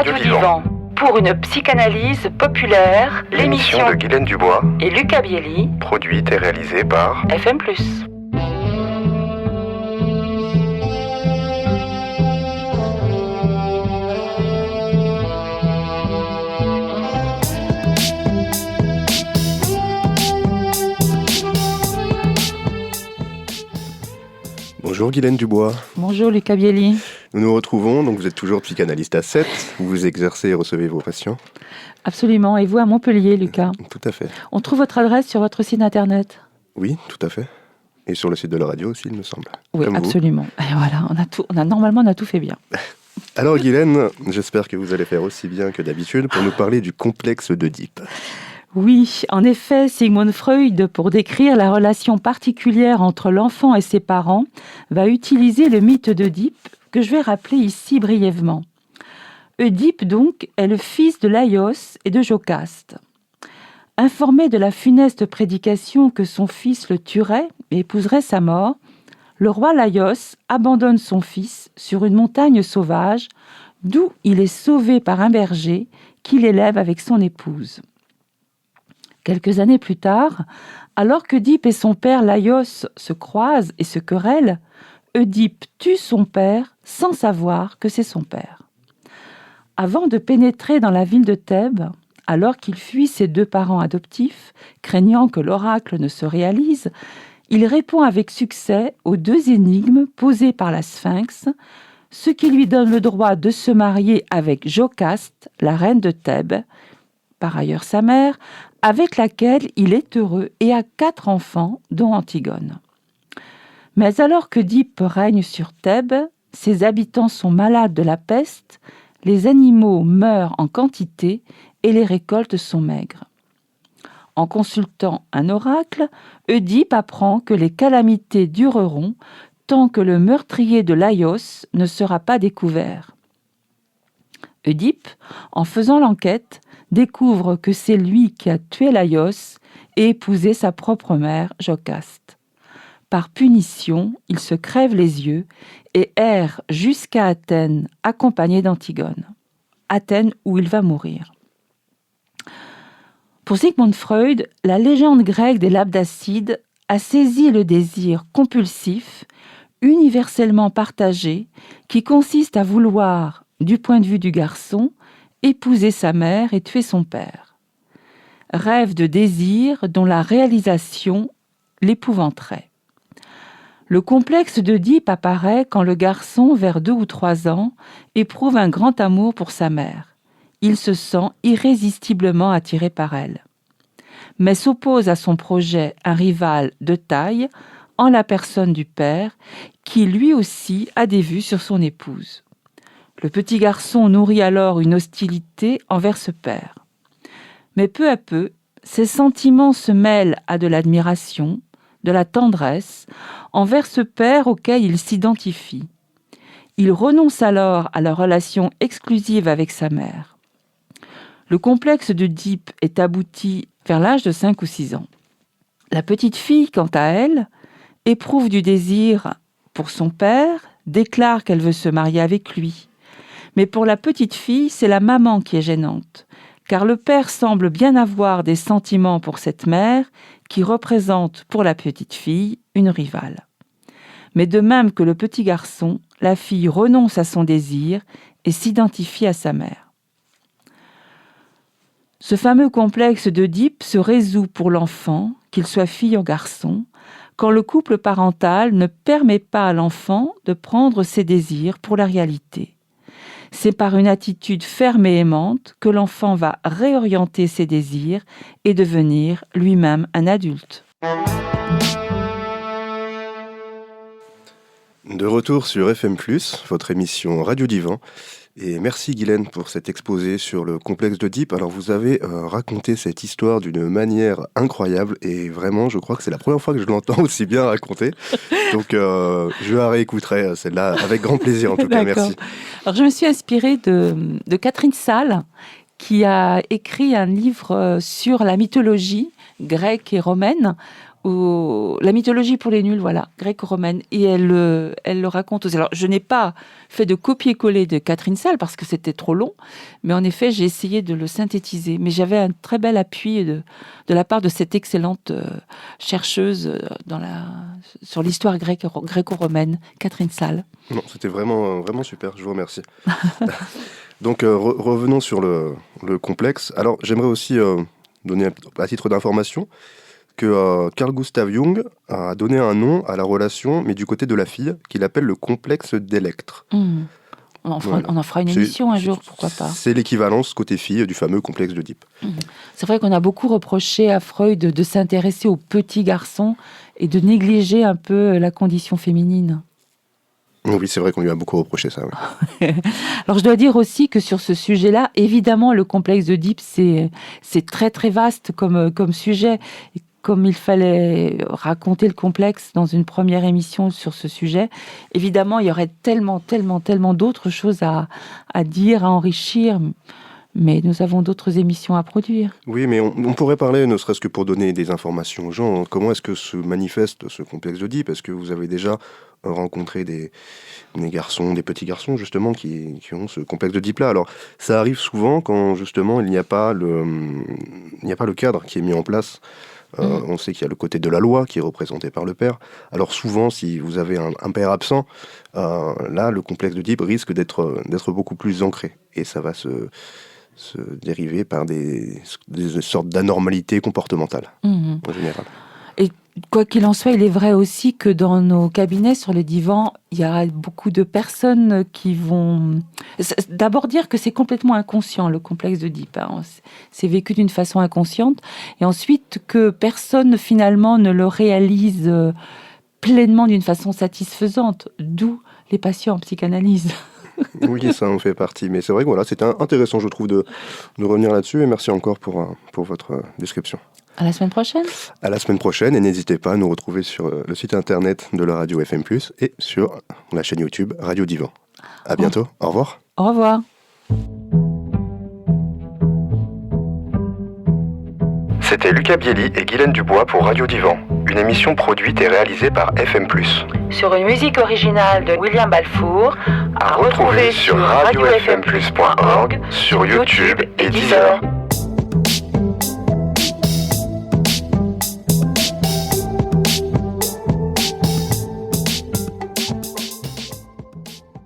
Radio Divan. Pour une psychanalyse populaire, l'émission de Guylaine Dubois et Lucas Bielli, produite et réalisée par FM+. Bonjour Guylaine Dubois. Bonjour Lucas Bielli. Nous nous retrouvons, donc vous êtes toujours psychanalyste à 7, vous exercez et recevez vos patients. Absolument, et vous à Montpellier, Lucas. Tout à fait. On trouve votre adresse sur votre site internet. Oui, tout à fait. Et sur le site de la radio aussi, il me semble. Oui, comme absolument. Vous. Et voilà, on a tout fait bien. Alors Guylaine, j'espère que vous allez faire aussi bien que d'habitude pour nous parler du complexe d'Oedipe. Oui, en effet, Sigmund Freud, pour décrire la relation particulière entre l'enfant et ses parents, va utiliser le mythe d'Oedipe, que je vais rappeler ici brièvement. Oedipe, donc, est le fils de Laïos et de Jocaste. Informé de la funeste prédication que son fils le tuerait et épouserait sa mort, le roi Laïos abandonne son fils sur une montagne sauvage, d'où il est sauvé par un berger qui l'élève avec son épouse. Quelques années plus tard, alors qu'Oedipe et son père Laïos se croisent et se querellent, Oedipe tue son père sans savoir que c'est son père. Avant de pénétrer dans la ville de Thèbes, alors qu'il fuit ses deux parents adoptifs, craignant que l'oracle ne se réalise, il répond avec succès aux deux énigmes posées par la Sphinx, ce qui lui donne le droit de se marier avec Jocaste, la reine de Thèbes, par ailleurs sa mère, avec laquelle il est heureux et a 4 enfants, dont Antigone. Mais alors qu'Oedipe règne sur Thèbes, ses habitants sont malades de la peste, les animaux meurent en quantité et les récoltes sont maigres. En consultant un oracle, Oedipe apprend que les calamités dureront tant que le meurtrier de Laïos ne sera pas découvert. Oedipe, en faisant l'enquête, découvre que c'est lui qui a tué Laïos et épousé sa propre mère, Jocaste. Par punition, il se crève les yeux et erre jusqu'à Athènes, accompagné d'Antigone. Athènes où il va mourir. Pour Sigmund Freud, la légende grecque des Labdacides a saisi le désir compulsif, universellement partagé, qui consiste à vouloir, du point de vue du garçon, épouser sa mère et tuer son père. Rêve de désir dont la réalisation l'épouvanterait. Le complexe d'Oedipe apparaît quand le garçon, vers 2 ou 3 ans, éprouve un grand amour pour sa mère. Il se sent irrésistiblement attiré par elle. Mais s'oppose à son projet un rival de taille, en la personne du père, qui lui aussi a des vues sur son épouse. Le petit garçon nourrit alors une hostilité envers ce père. Mais peu à peu, ses sentiments se mêlent à de l'admiration, de la tendresse, envers ce père auquel il s'identifie. Il renonce alors à la relation exclusive avec sa mère. Le complexe d'Oedipe est abouti vers l'âge de 5 ou 6 ans. La petite fille, quant à elle, éprouve du désir pour son père, déclare qu'elle veut se marier avec lui. Mais pour la petite fille, c'est la maman qui est gênante, car le père semble bien avoir des sentiments pour cette mère qui représente pour la petite fille une rivale. Mais de même que le petit garçon, la fille renonce à son désir et s'identifie à sa mère. Ce fameux complexe d'Oedipe se résout pour l'enfant, qu'il soit fille ou garçon, quand le couple parental ne permet pas à l'enfant de prendre ses désirs pour la réalité. C'est par une attitude ferme et aimante que l'enfant va réorienter ses désirs et devenir lui-même un adulte. De retour sur FM+, votre émission Radio Divan. Et merci Guylaine pour cet exposé sur le complexe d'Oedipe. Alors vous avez raconté cette histoire d'une manière incroyable et vraiment je crois que c'est la première fois que je l'entends aussi bien raconter. Donc je la réécouterai celle-là avec grand plaisir en tout cas, merci. Alors je me suis inspirée de Catherine Salle qui a écrit un livre sur la mythologie grecque et romaine la mythologie pour les nuls, voilà, gréco-romaine. Et elle le raconte aussi. Alors, je n'ai pas fait de copier-coller de Catherine Sall parce que c'était trop long, mais en effet, j'ai essayé de le synthétiser. Mais j'avais un très bel appui de la part de cette excellente chercheuse sur l'histoire gréco-romaine, Catherine Sall. Non, c'était vraiment, vraiment super, je vous remercie. Donc, revenons sur le complexe. Alors, j'aimerais aussi donner à titre d'information que Carl Gustav Jung a donné un nom à la relation, mais du côté de la fille, qu'il appelle le complexe d'Electre. On en fera une émission un jour, pourquoi pas. C'est l'équivalence côté fille du fameux complexe d'Oedipe. C'est vrai qu'on a beaucoup reproché à Freud de s'intéresser aux petits garçons et de négliger un peu la condition féminine. Oui, c'est vrai qu'on lui a beaucoup reproché ça. Oui. Alors, je dois dire aussi que sur ce sujet-là, évidemment, le complexe d'Oedipe, c'est très, très vaste comme sujet. Et comme il fallait raconter le complexe dans une première émission sur ce sujet, évidemment, il y aurait tellement d'autres choses à dire, à enrichir. Mais nous avons d'autres émissions à produire. Oui, mais on pourrait parler, ne serait-ce que pour donner des informations aux gens, comment est-ce que se manifeste ce complexe d'Oedipe ? Est-ce que vous avez déjà rencontré des garçons, des petits garçons, justement, qui ont ce complexe d'Oedipe-là ? Alors, ça arrive souvent quand, justement, il n'y a pas le cadre qui est mis en place. On sait qu'il y a le côté de la loi qui est représenté par le père. Alors souvent, si vous avez un père absent, là, le complexe d'Oedipe risque d'être beaucoup plus ancré. Et ça va se dériver par des sortes d'anormalités comportementales, en général. Et quoi qu'il en soit, il est vrai aussi que dans nos cabinets, sur les divans, il y a beaucoup de personnes qui vont... D'abord dire que c'est complètement inconscient, le complexe d'Oedipe. C'est vécu d'une façon inconsciente. Et ensuite, que personne, finalement, ne le réalise pleinement d'une façon satisfaisante. D'où les patients en psychanalyse. Oui, ça en fait partie. Mais c'est vrai que voilà, c'était intéressant, je trouve, de revenir là-dessus. Et merci encore pour votre description. À la semaine prochaine. À la semaine prochaine. Et n'hésitez pas à nous retrouver sur le site internet de la radio FM+, et sur la chaîne YouTube Radio Divan. À bientôt. Au revoir. Au revoir. C'était Lucas Bielli et Guylaine Dubois pour Radio Divan, une émission produite et réalisée par FM+. Sur une musique originale de William Balfour, à retrouver sur radiofmplus.org, sur YouTube et Deezer.